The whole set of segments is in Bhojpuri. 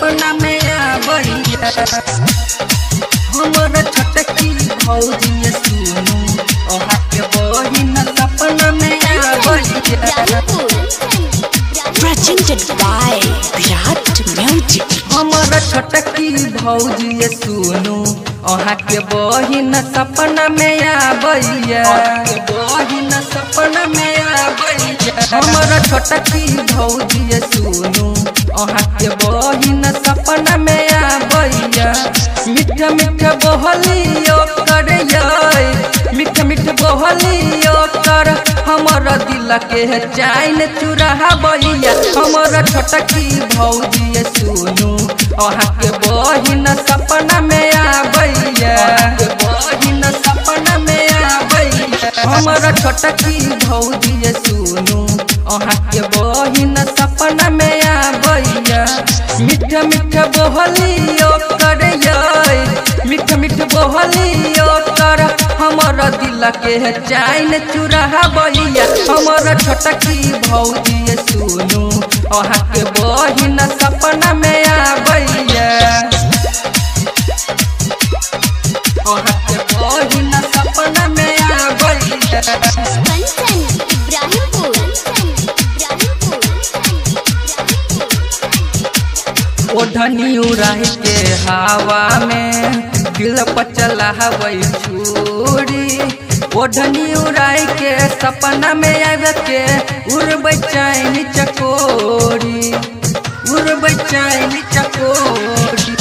सपना में आबैया हमर छोटकी भौजी सुनु ओहा के बहिन सपना में आबैया Presented by Virat Music. हमर छोटकी भौजी सुनु ओहा के बहिन सपना में आबैया बहिन सपना में आबैया हमर छोटकी भौजी सुनु ओहा के बहिन सपना में आबैया मीठ मीठ बोहलियो कर मीठ मीठ बोहलियो कर हमर दिल के चैन चुराबैया हमर छोटकी भौजी सुनु ओहा के बहिन सपना में आबैया बहिन सपना में आबैया हमर छोटकी भौजी सुनु ओहा के बहिन सपना में आबैया मीठ मीठ बोहलियो कर मीठ मीठ बोहलियो कर हमर दिल के चैन चुराबैया हमर छोटकी भौजी सुनु ओहा के बहिन सपना में आबैया ओहा के बहिन सपना में आबैया ओढ़नी उड़ाही के हवा में दिल पर चलावै छुरी ओढ़नी उड़ाई के सपना में आवे के उड़बै चैनी चकोरी उड़बै चैनी चकोरी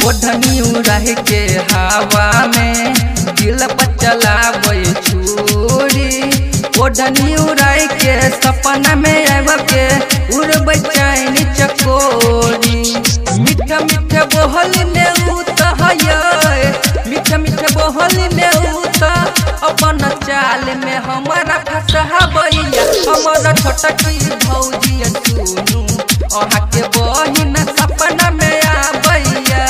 ओढ़नी उड़ाही के हवा में दिल पर चलावै छुरी ओढ़नी उड़ाई के सपना में आवे के उड़बै चैनी चकोरी मीठ मीठ बोहल में मीठ मीठ बोहल में अपन चाल में हमारा फंसाबैया हमर छोटकी भौजी सुनु ओहा के बहिन सपना में आबैया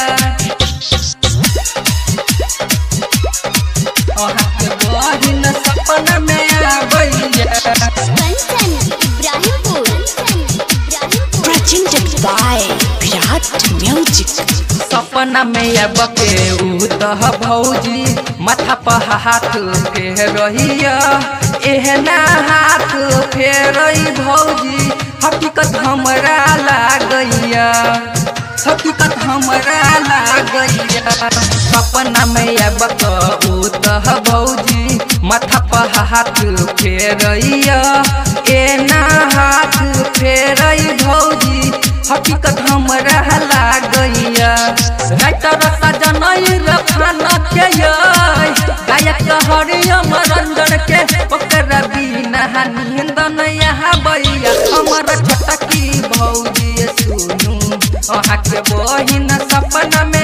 ओहा के बहिन सपना में आबैया Presented by Virat Music. सपना में अब के उतह भौजी माथा पर हाथ फेरहिया एहना हाथ फेरई भौजी हकीकत हमरा लागैया हकीकत हमरा लागैया सपना में अब के उतह भौजी माथा पर हाथ फेरहिया एना हाथ फेरई भौजी हकीकत हमरा लागैया राइटर सजनई रखाना के गायक हरियम रंजन के ओकरा बिना नींद नहीं आबैया हमर छोटकी भौजी सुनु ओहा के बहिन सपना में